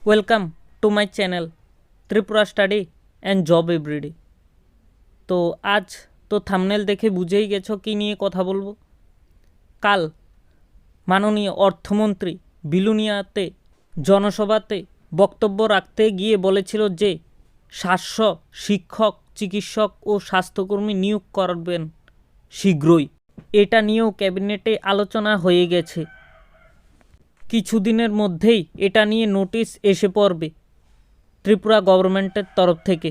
Welcome to my channel Tripura study and job everyday. তো আজ তো থাম্বনেল দেখে বুঝেই গেছো কী নিয়ে কথা বলবো। কাল মাননীয় অর্থমন্ত্রী বিলুনিয়াতে জনসভাতে বক্তব্য রাখতে গিয়ে বলেছিল যে 700 শিক্ষক, চিকিৎসক ও স্বাস্থ্যকর্মী নিয়োগ করবেন শীঘ্রই। এটা নিয়েও ক্যাবিনেটে আলোচনা হয়ে গেছে। কিছুদিনের মধ্যেই এটা নিয়ে নোটিশ এসে পড়বে ত্রিপুরা গভর্নমেন্টের তরফ থেকে।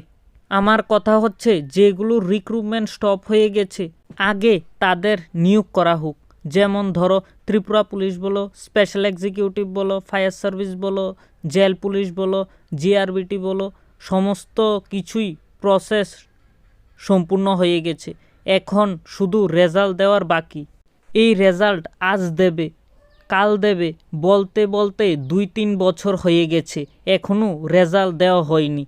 আমার কথা হচ্ছে, যেগুলোর রিক্রুটমেন্ট স্টপ হয়ে গেছে আগে তাদের নিয়োগ করা হোক। যেমন ধরো ত্রিপুরা পুলিশ বলো, স্পেশাল এক্সিকিউটিভ বলো, ফায়ার সার্ভিস বলো, জেল পুলিশ বলো, জিআরবিটি বলো, সমস্ত কিছুই প্রসেস সম্পূর্ণ হয়ে গেছে। এখন শুধু রেজাল্ট দেওয়ার বাকি। এই রেজাল্ট আজ দেবে, কাল দেবে বলতে বলতে 2-3 বছর হয়ে গেছে, এখনও রেজাল্ট দেওয়া হয়নি।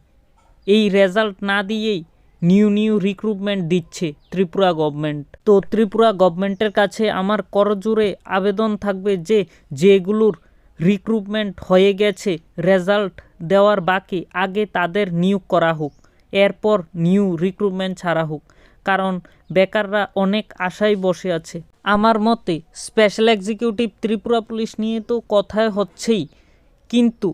এই রেজাল্ট না দিয়েই নিউ রিক্রুটমেন্ট দিচ্ছে ত্রিপুরা গভর্নমেন্ট। তো ত্রিপুরা গভর্নমেন্টের কাছে আমার করজোড়ে আবেদন থাকবে যে যেগুলোর রিক্রুটমেন্ট হয়ে গেছে, রেজাল্ট দেওয়ার বাকি, আগে তাদের নিয়োগ করা হোক, এরপর নিউ রিক্রুটমেন্ট ছাড়া হোক। কারণ বেকাররা অনেক আশায় বসে আছে। আমার মতে স্পেশাল এক্সিকিউটিভ ত্রিপুরা পুলিশ নিয়ে তো কথাই হচ্ছেই, কিন্তু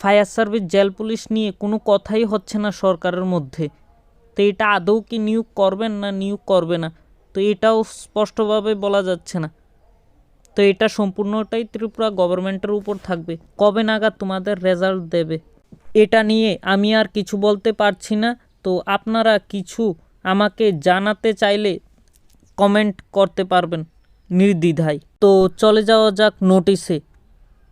ফায়ার সার্ভিস, জেল পুলিশ নিয়ে কোনো কথাই হচ্ছে না সরকারের মধ্যে। তো এটা আদৌ কি নিয়োগ করবেন না নিয়োগ করবে না, তো এটাও স্পষ্টভাবে বলা যাচ্ছে না। তো এটা সম্পূর্ণটাই ত্রিপুরা গভর্নমেন্টের উপর থাকবে, কবে নাগাদ তোমাদের রেজাল্ট দেবে। এটা নিয়ে আমি আর কিছু বলতে পারছি না। তো আপনারা কিছু আমাকে জানাতে চাইলে কমেন্ট করতে পারবেন নির্দ্বিধায়। তো চলে যাওয়া যাক নোটিশে।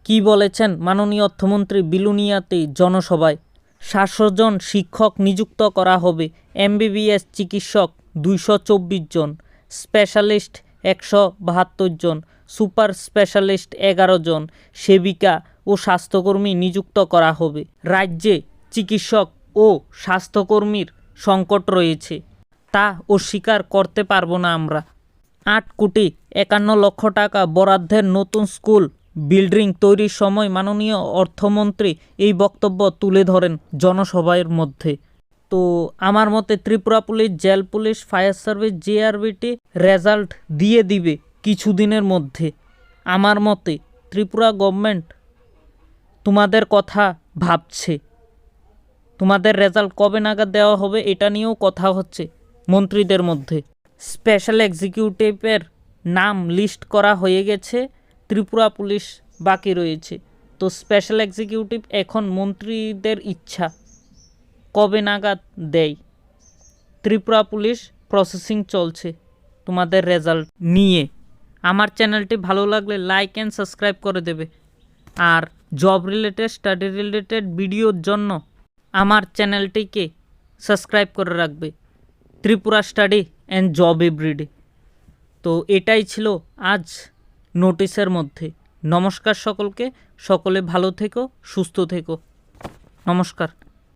কি বলেছেন মাননীয় অর্থমন্ত্রী বিলুনিয়াতে জনসভায়? 700 জন শিক্ষক নিযুক্ত করা হবে, এমবিবিএস চিকিৎসক 224 জন, স্পেশালিস্ট 172 জন, সুপার স্পেশালিস্ট 11 জন, সেবিকা ও স্বাস্থ্যকর্মী নিযুক্ত করা হবে। রাজ্যে চিকিৎসক ও স্বাস্থ্যকর্মীর সংকট রয়েছে, তা অস্বীকার করতে পারবো না আমরা। 8,51 লক্ষ টাকা বরাদ্দের নতুন স্কুল বিল্ডিং তৈরির সময় মাননীয় অর্থমন্ত্রী এই বক্তব্য তুলে ধরেন জনসভার মধ্যে। তো আমার মতে Tripura police, jail police, fire service, GRBT result দিয়ে দিবে কিছুদিনের মধ্যে। আমার মতে ত্রিপুরা গভর্নমেন্ট তোমাদের কথা ভাবছে। তোমাদের রেজাল্ট কবে নাগাদ দেওয়া হবে এটা নিয়েও কথা হচ্ছে মন্ত্রীদের মধ্যে। স্পেশাল এক্সিকিউটিভের নাম লিস্ট করা হয়ে গেছে, ত্রিপুরা পুলিশ বাকি রয়েছে। তো স্পেশাল এক্সিকিউটিভ এখন মন্ত্রীদের ইচ্ছা কবে নাগাদ দেয়। ত্রিপুরা পুলিশ প্রসেসিং চলছে তোমাদের রেজাল্ট নিয়ে। আমার চ্যানেলটি ভালো লাগলে লাইক অ্যান্ড সাবস্ক্রাইব করে দেবে। আর জব রিলেটেড, স্টাডি রিলেটেড ভিডিওর জন্য আমার চ্যানেলটিকে সাবস্ক্রাইব করে রাখবে, Tripura study and job everyday. তো এটাই ছিল আজ নোটিশের মধ্যে। নমস্কার সকলকে, সকলে ভালো থেকো, সুস্থ থেকো। নমস্কার।